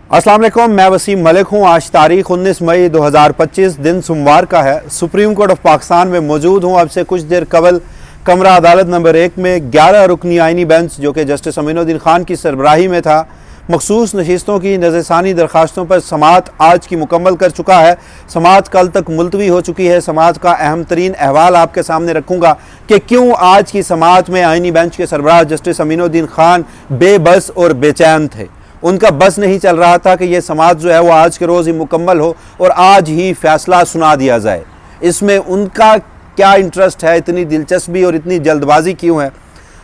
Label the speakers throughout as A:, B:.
A: अस्सलाम वालेकुम, मैं वसीम मलिक हूँ। आज तारीख 19 मई 2025 दिन सोमवार का है। सुप्रीम कोर्ट ऑफ पाकिस्तान में मौजूद हूँ। अब से कुछ देर कबल कमरा अदालत नंबर 1 में 11 रुकनी आइनी बेंच जो कि जस्टिस अमीनुद्दीन खान की सरबराही में था, मखसूस नशिस्तों की नज़रसानी दरखास्तों पर समाअत आज की मुकम्मल कर चुका है। समाअत कल तक मुलतवी हो चुकी है। समाअत का अहम तरीन अहवाल आपके सामने रखूँगा कि क्यों आज की समाअत में आइनी बेंच के सरबराह जस्टिस अमीनुद्दीन खान बेबस और बेचैन थे। उनका बस नहीं चल रहा था कि ये समाअत जो है वो आज के रोज़ ही मुकम्मल हो और आज ही फैसला सुना दिया जाए। इसमें उनका क्या इंटरेस्ट है, इतनी दिलचस्पी और इतनी जल्दबाजी क्यों है।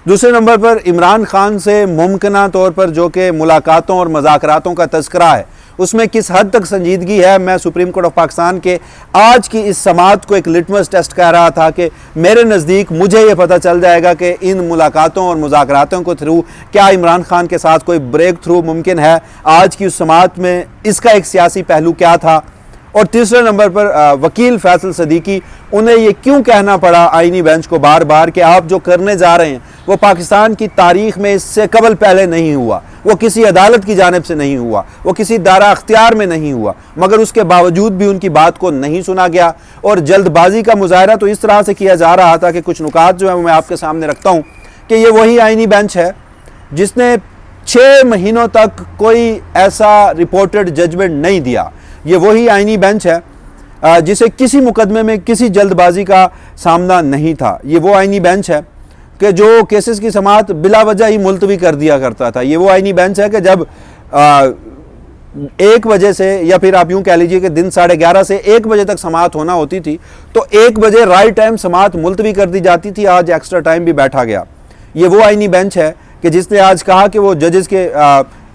A: दूसरे नंबर पर इमरान खान से मुमकिना तौर पर जो कि मुलाकातों और मज़ाकरातों का तज़किरा है, उसमें किस हद तक संजीदगी है। मैं सुप्रीम कोर्ट ऑफ पाकिस्तान के आज की इस समाअत को एक लिटमस टेस्ट कह रहा था कि मेरे नज़दीक मुझे ये पता चल जाएगा कि इन मुलाकातों और मुज़ाकरातों को थ्रू क्या इमरान खान के साथ कोई ब्रेक थ्रू मुमकिन है। आज की उस समाअत में इसका एक सियासी पहलू क्या था। और तीसरे नंबर पर वकील फैसल सदीकी, उन्हें ये क्यों कहना पड़ा आइनी बेंच को बार बार कि आप जो करने जा रहे हैं वो पाकिस्तान की तारीख में इससे कबल पहले नहीं हुआ, वो किसी अदालत की जानिब से नहीं हुआ, वो किसी दायरा अख्तियार में नहीं हुआ, मगर उसके बावजूद भी उनकी बात को नहीं सुना गया। और जल्दबाजी का मुजाहरा तो इस तरह से किया जा रहा था कि कुछ नुकात जो है मैं आपके सामने रखता हूँ कि ये वही आइनी बेंच है जिसने 6 महीनों तक कोई ऐसा रिपोर्टेड जजमेंट नहीं दिया। ये वही आइनी बेंच है जिसे किसी मुकदमे में किसी जल्दबाजी का सामना नहीं था। ये वो आइनी बेंच है कि जो केसेस की समाअत बिला वजह ही मुलतवी कर दिया करता था। ये वो आइनी बेंच है कि जब 1 बजे से, या फिर आप यूँ कह लीजिए कि दिन 11:30 से 1 बजे तक समाअत होना होती थी तो 1 बजे राइट टाइम समाअत मुलतवी कर दी जाती थी। आज एक्स्ट्रा टाइम भी बैठा गया। ये वो आइनी बेंच है कि जिसने आज कहा कि वो जजेस के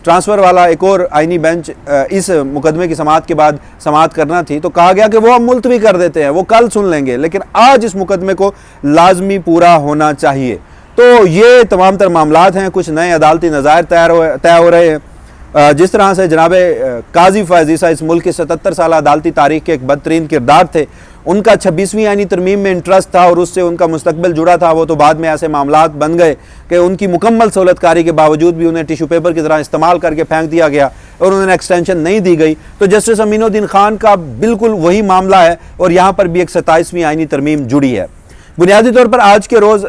A: ट्रांसफ़र वाला एक और आइनी बेंच इस मुकदमे की समाअत के बाद समाअत करना थी तो कहा गया कि वो हम मुलतवी कर देते हैं, वो कल सुन लेंगे, लेकिन आज इस मुकदमे को लाजमी पूरा होना चाहिए। तो ये तमाम तर मामलात हैं। कुछ नए अदालती नज़ायर तय हो रहे हैं। जिस तरह से जनाब काजी फैज़ ईसा इस मुल्क की 77 साल अदालती तारीख के एक बदतरीन किरदार थे, उनका 26वीं आइनी तरमीम में इंटरेस्ट था और उससे उनका मुस्तकबिल जुड़ा था। वो तो बाद में ऐसे मामलात बन गए कि उनकी मुकम्मल सहूलतकारी के बावजूद भी उन्हें टिश्यू पेपर की तरह इस्तेमाल करके फेंक दिया गया और उन्हें एक्सटेंशन नहीं दी गई। तो जस्टिस अमीनुद्दीन खान का बिल्कुल वही मामला है और यहाँ पर भी एक 27वीं आइनी तरमीम जुड़ी है। बुनियादी तौर पर आज के रोज़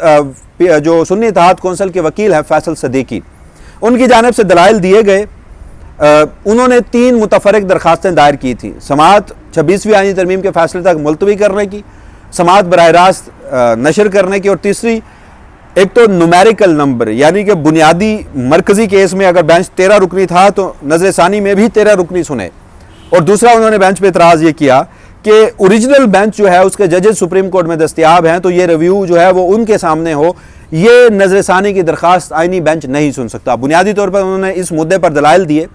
A: जो सुन्नी इत्तेहाद कौंसिल के वकील हैं फैसल सदीकी, उनकी जानिब से दलाइल दिए गए। उन्होंने 3 मुतफरक दरखास्तें दायर की थी। समाअत 26वीं आइनी तरमीम के फैसले तक मुलतवी करने की, समाअत बराह रास्त नशर करने की, और तीसरी एक तो नुमेरिकल नंबर यानी कि बुनियादी मरकज़ी केस में अगर बेंच 13 रुकनी था तो नज़रसानी में भी 13 रुकनी सुने। और दूसरा उन्होंने बेंच पर एतराज़ ये किया कि ओरिजिनल बेंच जो है उसके जजेस सुप्रीम कोर्ट में दस्तयाब हैं तो ये रिव्यू जो है वो उनके सामने हो, ये नज़रसानी की दरख्वास्त आइनी बेंच नहीं सुन सकता। बुनियादी तौर पर उन्होंने इस मुद्दे पर दलाइल दिए।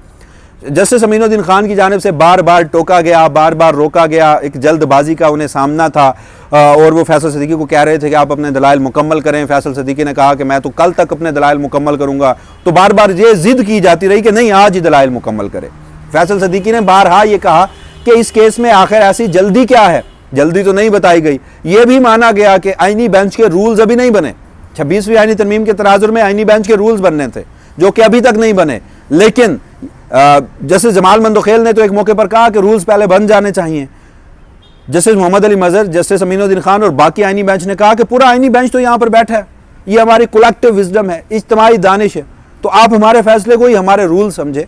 A: जस्टिस अमीनुद्दीन खान की जानिब से बार बार टोका गया, बार बार रोका गया, एक जल्दबाजी का उन्हें सामना था और वो फैसल सदीकी को कह रहे थे कि आप अपने दलाइल मुकम्मल करें। फैसल सदीकी ने कहा कि मैं तो कल तक अपने दलाइल मुकम्मल करूँगा। तो बार बार ये जिद की जाती रही कि नहीं, आज ही दलाइल मुकम्मल करें। फैसल सदीकी ने बारहा ये कहा कि इस केस में आखिर ऐसी जल्दी क्या है, जल्दी तो नहीं बताई गई। ये भी माना गया कि आइनी बेंच के रूल्स अभी नहीं बने। 26वीं आइनी तरमीम के तनाजुर में आइनी बेंच के रूल्स बनने थे जो कि अभी तक नहीं बने। लेकिन जस्टिस जमाल मंदोखेल ने तो एक मौके पर कहा कि रूल्स पहले बन जाने चाहिए। जस्टिस मोहम्मद अली मजहर, जस्टिस अमीनुद्दीन खान और बाकी आइनी बेंच ने कहा कि पूरा आइनी बेंच तो यहाँ पर बैठा है, ये हमारी कलेक्टिव विजडम है, इज्तिमाई दानिश है, तो आप हमारे फैसले को ही हमारे रूल समझे।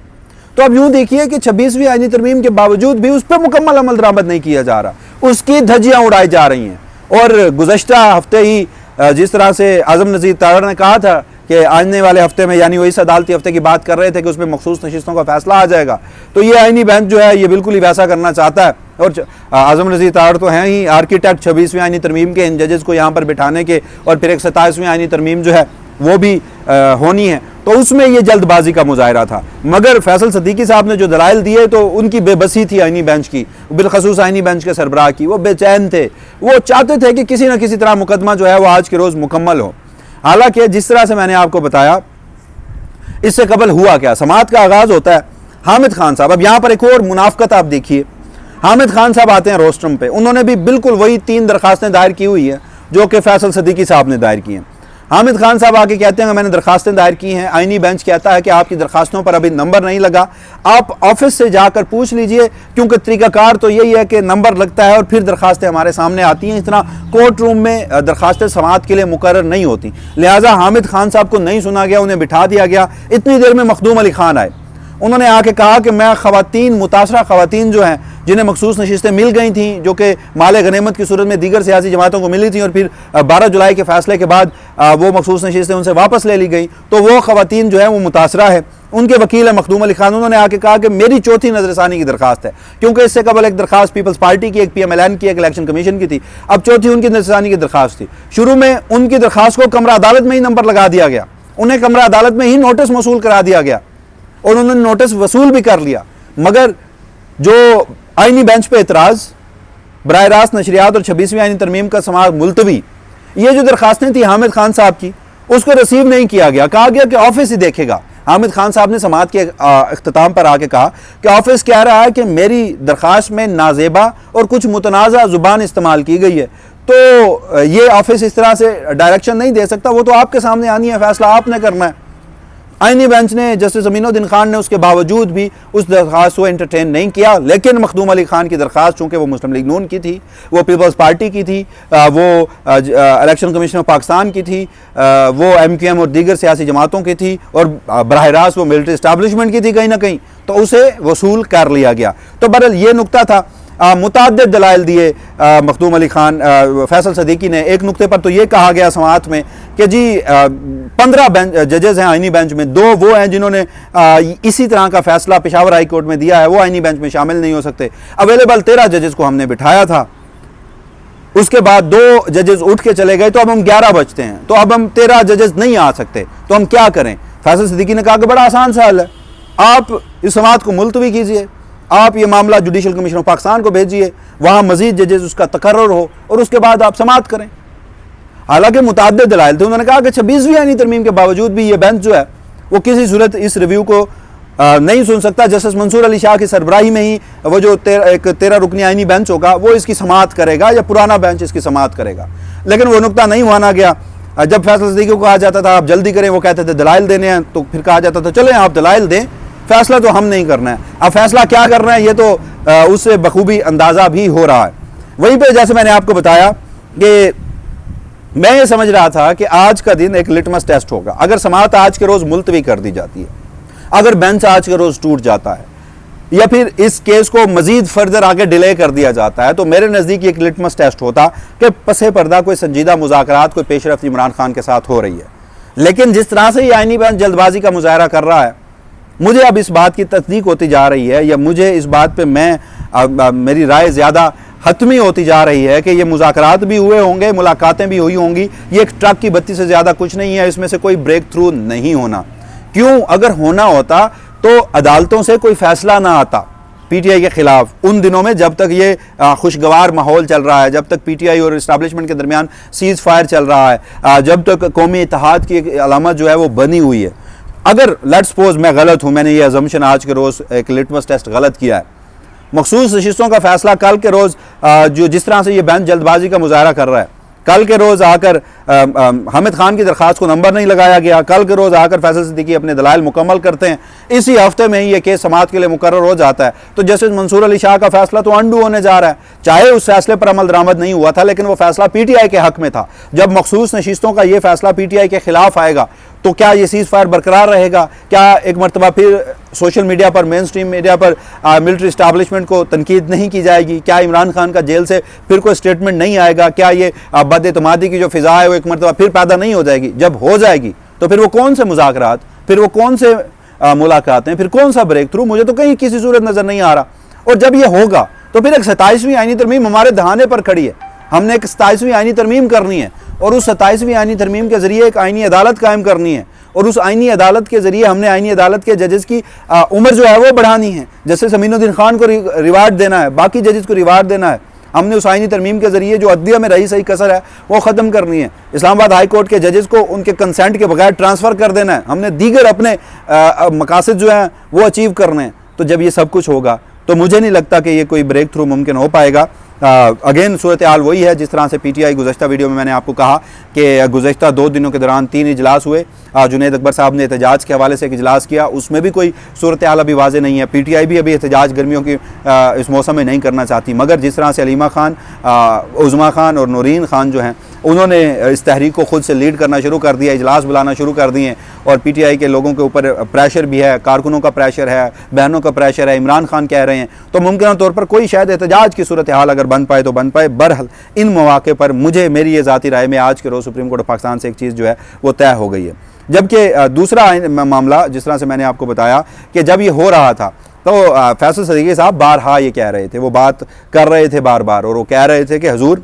A: तो अब यूँ देखिए कि 26वीं आइनी तरमीम के बावजूद भी उस पर मुकम्मल अमल दरामद नहीं किया जा रहा, उसकी धज्जियाँ उड़ाई जा रही हैं। और गुज़श्ता हफ्ते ही जिस तरह से आज़म नज़ीर तारड़ ने कहा था कि आने वाले हफ्ते में, यानी वही अदालती हफ्ते की बात कर रहे थे कि उसमें मखसूस नशिस्तों का फैसला आ जाएगा, तो ये आइनी बेंच जो है ये बिल्कुल ही वैसा करना चाहता है। और आज़म नज़ीर तारड़ तो हैं ही आर्किटेक्ट 26वीं आइनी तरमीम के, इन जजेस को यहाँ पर बिठाने के, और फिर एक 27वीं आइनी तरमीम जो है वो भी होनी है। तो उसमें ये जल्दबाजी का मुजाहरा था। मगर फैसल सदीकी साहब ने जो दलाइल दिए तो उनकी बेबसी थी आइनी बेंच की, बिलखसूस आइनी बेंच के सरबराह की। वो बेचैन थे, वो चाहते थे कि किसी न किसी तरह मुकदमा जो है वो आज के रोज़ मुकम्मल हो। हालांकि जिस तरह से मैंने आपको बताया, इससे कबल हुआ क्या, समाअत का आगाज़ होता है। हामिद खान साहब, अब यहाँ पर एक और मुनाफकत आप देखिए, हामिद खान साहब आते हैं रोस्ट्रम पे, उन्होंने भी बिल्कुल वही 3 दरखास्तें दायर की हुई हैं जो कि फैसल सदीकी साहब ने दायर की हैं। हामिद खान साहब आके कहते हैं मैंने दरखास्तें दायर की हैं, आईनी बेंच कहता है कि आपकी दरखास्तों पर अभी नंबर नहीं लगा, आप ऑफिस से जाकर पूछ लीजिए, क्योंकि तरीकाकार तो यही है कि नंबर लगता है और फिर दरखास्तें हमारे सामने आती हैं। इस तरह कोर्ट रूम में दरखास्तें समाअत के लिए मुकर्रर नहीं होती, लिहाजा हामिद खान साहब को नहीं सुना गया, उन्हें बिठा दिया गया। इतनी देर में मखदूम अली खान आए, उन्होंने आके कहा कि मैं खवातीन, मुतासरा खवातीन जो हैं जिन्हें मखसूस नशिस्तें मिल गई थी, जो कि माल गनीमत की सूरत में दीगर सियासी जमातों को मिली थी और फिर 12 जुलाई के फैसले के बाद वो मखसूस नशिस्तें उनसे वापस ले ली गई, तो वो खवातीन जो है वो मुतासरा है। उनके वकील है मखदूम अली खान, उन्होंने आके कहा कि मेरी चौथी नजरसानी की दरखास्त है, क्योंकि इससे कबल एक दरखास्त पीपल्स पार्टी की, एक PMLN की, एक इलेक्शन कमीशन की थी, अब चौथी उनकी नजरसानी की दरखास्त थी। शुरू में उनकी दरखास्त को कमरा अदालत में ही नंबर लगा दिया गया, उन्हें कमरा अदालत में ही नोटिस मौसूल करा दिया गया और उन्होंने नोटिस वसूल भी कर लिया। मगर जो आईनी बेंच पे एतराज़, बराह रास्त नशरियात और 26वीं आईनी तरमीम का समाअत मुलतवी, ये जो दरखास्तें थी हामिद खान साहब की, उसको रिसीव नहीं किया गया। कहा गया कि ऑफिस ही देखेगा। हामिद खान साहब ने समाअत के अख्ताम पर आके कहा कि ऑफिस कह रहा है कि मेरी दरखास्त में नाजेबा और कुछ मुतनाज़ा ज़ुबान इस्तेमाल की गई है, तो ये ऑफिस इस तरह से डायरेक्शन नहीं दे सकता, वो तो आपके सामने आनी है, फैसला आपने करना है। आईनी बेंच ने, जस्टिस अमीनुद्दीन खान ने उसके बावजूद भी उस दरख्वास्त को एंटरटेन नहीं किया। लेकिन मखदूम अली खान की दरख्वास्त, चूँकि वो मुस्लिम लीग नून की थी, वो पीपल्स पार्टी की थी, वो इलेक्शन कमीशन ऑफ पाकिस्तान की थी, वो MQM और दीगर सियासी जमातों की थी और बराह रास्त वो मिलिट्री इस्टेब्लिशमेंट की थी कहीं ना कहीं, तो उसे वसूल कर लिया गया। तो बहरहाल ये नुकता था। मुताद्दिद दलाइल दिए मखदूम अली खान, फैसल सदीकी ने। एक नुक्ते पर तो ये कहा गया समाअत में कि जी 15 जजेज़ हैं आईनी बेंच में, 2 वो हैं जिन्होंने इसी तरह का फैसला पेशावर हाई कोर्ट में दिया है, वो आईनी बेंच में शामिल नहीं हो सकते। अवेलेबल 13 जजेज़ को हमने बिठाया था, उसके बाद 2 जजेज़ उठ के चले गए, तो अब हम 11 बचते हैं, तो अब हम 13 जजेज़ नहीं आ सकते, तो हम क्या करें। फैसल सदीकी ने कहा कि बड़ा आसान सा हल है, आप इस समाअत को मुलतवी कीजिए, आप ये मामला जुडिशल कमीशन ऑफ पाकिस्तान को भेजिए, वहाँ मजीद जजेस उसका तकर्रुर हो और उसके बाद आप समाअत करें। हालांकि मुताद्दिद दलाइल थे, उन्होंने कहा कि 26वीं आईनी तरमीम के बावजूद भी ये बेंच जो है वो किसी सूरत इस रिव्यू को नहीं सुन सकता। जस्टिस मंसूर अली शाह की सरबराही में ही वो जो 13 रुकनी आईनी बेंच होगा वो इसकी समाअत करेगा, या पुराना बेंच इसकी समाअत करेगा। लेकिन वो नुकता नहीं माना गया। जब फैसल सदीकी को कहा जाता था आप जल्दी करें, वो कहते थे दलाइल देने हैं, तो फिर कहा जाता था चलें आप दलाइल दें, फैसला तो हम नहीं करना है। अब फैसला क्या करना है ये तो उससे बखूबी अंदाज़ा भी हो रहा है। वहीं पे जैसे मैंने आपको बताया कि मैं ये समझ रहा था कि आज का दिन एक लिटमस टेस्ट होगा। अगर समाअत आज के रोज़ मुलतवी कर दी जाती है, अगर बेंच आज के रोज़ टूट जाता है, या फिर इस केस को मजीद फर्दर आगे डिले कर दिया जाता है, तो मेरे नज़दीक एक लिटमस टेस्ट होता कि पसे पर्दा कोई संजीदा मुज़ाकरात, कोई पेशरफ्त इमरान खान के साथ हो रही है। लेकिन जिस तरह से ये आईनी बेंच जल्दबाजी का मुजाहरा कर रहा है, मुझे अब इस बात की तस्दीक होती जा रही है, या मुझे इस बात पे मेरी राय ज़्यादा हतमी होती जा रही है कि ये मुज़ाकरात भी हुए होंगे, मुलाकातें भी हुई होंगी, ये एक ट्रक की बत्ती से ज़्यादा कुछ नहीं है, इसमें से कोई ब्रेक थ्रू नहीं होना। क्यों? अगर होना होता तो अदालतों से कोई फैसला ना आता PTI के ख़िलाफ़ उन दिनों में, जब तक ये खुशगवार माहौल चल रहा है, जब तक PTI और इस्टेब्लिशमेंट के दरमियान सीज़ फायर चल रहा है, जब तक कौमी इत्तेहाद की अलामत जो है वो बनी हुई है। अगर लेट्स सपोज मैं गलत हूँ, मैंने ये अजम्पशन आज के रोज़ एक लिटमस टेस्ट गलत किया है, मखसूस नशिस्तों का फैसला कल के रोज़ जो जिस तरह से ये बेंच जल्दबाजी का मुजाहरा कर रहा है, कल के रोज़ आकर हामिद खान की दरख्वास्त को नंबर नहीं लगाया गया, कल के रोज़ आकर फैसल सिद्दीकी अपने दलाइल मुकम्मल करते हैं, इसी हफ्ते में ही ये केस समाअत के लिए मुकर्रर हो जाता है, तो जस्टिस मंसूर अली शाह का फैसला तो अंडू होने जा रहा है। चाहे उस फैसले पर अमल दरामद नहीं हुआ था, लेकिन वो फैसला PTI के हक में था। जब मखसूस नशिस्तों का ये फैसला PTI के खिलाफ आएगा, तो क्या ये सीज़ फायर बरकरार रहेगा? क्या एक मरतबा फिर सोशल मीडिया पर, मेन स्ट्रीम मीडिया पर मिलिट्री इस्टेब्लिशमेंट को तनकीद नहीं की जाएगी? क्या इमरान खान का जेल से फिर कोई स्टेटमेंट नहीं आएगा? क्या ये बदएतमादी की जो फिजा है वो एक मरतबा फिर पैदा नहीं हो जाएगी? जब हो जाएगी तो फिर वो कौन से मुज़ाकरात, फिर वो कौन से मुलाकातें, फिर कौन सा ब्रेक थ्रू? मुझे तो कहीं किसी सूरत नज़र नहीं आ रहा। और जब ये होगा तो फिर एक 27वीं आईनी तरमीम हमारे दहाने पर खड़ी है। हमने एक 27वीं आईनी तरमीम करनी है, और उस 27वीं आईनी तरमीम के ज़रिए एक आईनी अदालत कायम करनी है, और उस आईनी अदालत के ज़रिए हमने आईनी अदालत के जजेस की उम्र जो है वो बढ़ानी है। जैसे अमीनुद्दीन खान को रिवार्ड देना है, बाकी जजेस को रिवार्ड देना है। हमने उस आईनी तरमीम के ज़रिए जो अदलिया में रही सही कसर है वो ख़त्म करनी है। इस्लामाबाद हाई कोर्ट के जजेस को उनके कंसेंट के बगैर ट्रांसफ़र कर देना है। हमने दीगर अपने मकासद जो हैं वो अचीव करने हैं। तो जब ये सब कुछ होगा तो मुझे नहीं लगता कि ये कोई ब्रेक थ्रू मुमकिन हो पाएगा। अगेन सूरत हाल वही है जिस तरह से PTI गुज़श्ता वीडियो में मैंने आपको कहा कि गुज़श्ता 2 दिनों के दौरान 3 इजलास हुए। जुनैद अकबर साहब ने एहतजाज के हवाले से एक इजलास किया, उसमें भी कोई सूरत हाल अभी वाज़े नहीं है। PTI भी अभी एहतजाज गर्मियों की इस मौसम में नहीं करना चाहती, मगर जिस तरह से अलीमा खान, उज़मा खान और नूरीन खान जो हैं उन्होंने इस तहरीक को खुद से लीड करना शुरू कर दिया, इजलास बुलाना शुरू कर दिए और PTI के लोगों के ऊपर प्रेशर भी है, कारकुनों का प्रेशर है, बहनों का प्रेशर है, इमरान खान कह रहे हैं, तो मुमकिन तौर पर कोई शायद एहतजाज की सूरत हाल अगर बन पाए तो बन पाए। बहरहाल इन मौके पर मेरी ये ज़ाती राय में आज के रोज़ सुप्रीम कोर्ट ऑफ पाकिस्तान से एक चीज़ जो है वो तय हो गई है। जबकि दूसरा मामला जिस तरह से मैंने आपको बताया कि जब ये हो रहा था तो फैसल सदीकी साहब बारहा ये कह रहे थे, वो बात कर रहे थे बार बार, और वो कह रहे थे कि हुजूर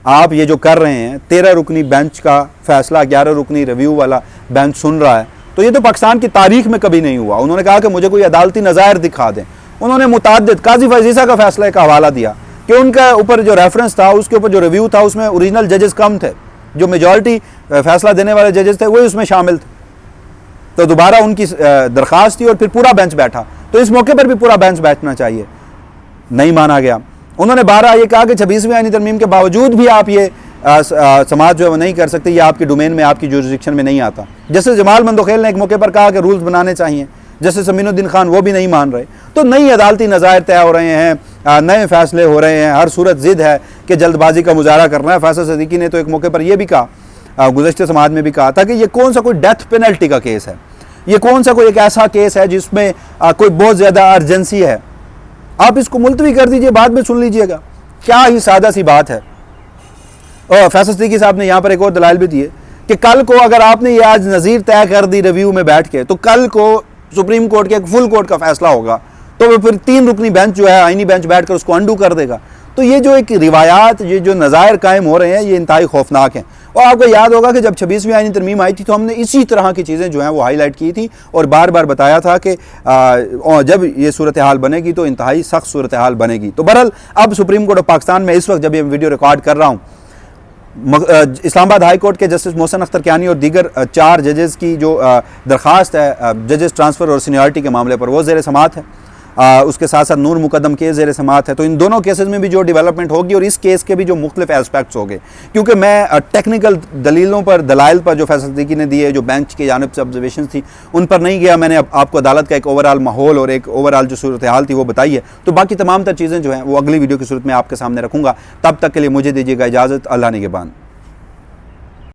A: आप ये जो कर रहे हैं 13 रुकनी बेंच का फैसला 11 रुकनी रिव्यू वाला बेंच सुन रहा है, तो ये तो पाकिस्तान की तारीख में कभी नहीं हुआ। उन्होंने कहा कि मुझे कोई अदालती नज़ायर दिखा दें। उन्होंने मुताद्दिद काजी फजीसा का फैसला का हवाला दिया कि उनका ऊपर जो रेफरेंस था, उसके ऊपर जो रिव्यू था, उसमें ओरिजिनल जजेस कम थे, जो मेजॉरिटी फैसला देने वाले जजेस थे वही उसमें शामिल थे। तो दोबारा उनकी दरख्वास्त थी और फिर पूरा बेंच बैठा, तो इस मौके पर भी पूरा बेंच बैठना चाहिए, नहीं माना गया। उन्होंने 12 ये कहा कि 26वीं आईनी तरमीम के बावजूद भी आप ये समाज जो है वो नहीं कर सकते, ये आपकी डोमेन में, आपकी जुरिस्डिक्शन में नहीं आता। जैसे जमाल मंदोखेल ने एक मौके पर कहा कि रूल्स बनाने चाहिए, जैसे समीनुद्दीन खान वो भी नहीं मान रहे। तो नई अदालती नज़ायर तय हो रहे हैं, नए फैसले हो रहे हैं, हर सूरत ज़िद है कि जल्दबाजी का मुजाहरा करना है। फैसल सदीकी ने तो एक मौके पर यह भी कहा, गुज़श्ते समाज में भी कहा था कि ये कौन सा कोई डेथ पेनल्टी का केस है, ये कौन सा कोई एक ऐसा केस है जिसमें कोई बहुत ज़्यादा अर्जेंसी है, आप इसको मुलतवी कर दीजिए, बाद में सुन लीजिएगा। क्या ही सादा सी बात है। और फैसल सदीकी साहब ने यहाँ पर एक और दलाइल भी दिए कि कल को अगर आपने ये आज नज़ीर तय कर दी रिव्यू में बैठ के, तो कल को सुप्रीम कोर्ट के एक फुल कोर्ट का फैसला होगा, तो वो फिर 3 रुकनी बेंच जो है, आईनी बेंच बैठ कर उसको अंडू कर देगा। तो ये जो एक रिवायात, ये जो नज़ायर कायम हो रहे हैं, ये इंतहाई खौफनाक हैं। और आपको याद होगा कि जब 26वीं आईनी तरमीम आई थी तो हमने इसी तरह की चीज़ें जो हैं वो हाईलाइट की थी और बार बार बताया था कि जब ये सूरत हाल बनेगी तो इंतहाई सख्त सूरत हाल बनेगी। तो बहरहाल अब सुप्रीम कोर्ट ऑफ पाकिस्तान में इस वक्त जब ये वीडियो रिकॉर्ड कर रहा हूँ, इस्लामाबाद हाई कोर्ट के जस्टिस मोहसिन अख्तर कियानी और दीगर 4 जजेस की जो दरख्वास्त है जजेस ट्रांसफ़र और सीनियरिटी के मामले पर, वो ज़ेर समात है। उसके साथ साथ नूर मुकदम केस ज़ेर समात है। तो इन दोनों केसेस में भी जो डेवलपमेंट होगी और इस केस के भी जो मुख्तलिफ एस्पेक्ट्स होंगे, क्योंकि मैं टेक्निकल दलीलों पर, दलाइल पर जो फैसल सदीकी ने दिए, जो बेंच की जानिब से ऑब्जर्वेशन थी, उन पर नहीं गया। मैंने आपको अदालत का एक ओवरऑल माहौल और एक ओवरऑल जो सूरत हाल थी वो बताई है। तो बाकी तमाम तर चीज़ें जो हैं वो अगली वीडियो की सूरत में आपके सामने रखूँगा। तब तक के लिए मुझे दीजिएगा इजाज़त। अल्लाह निगहबान।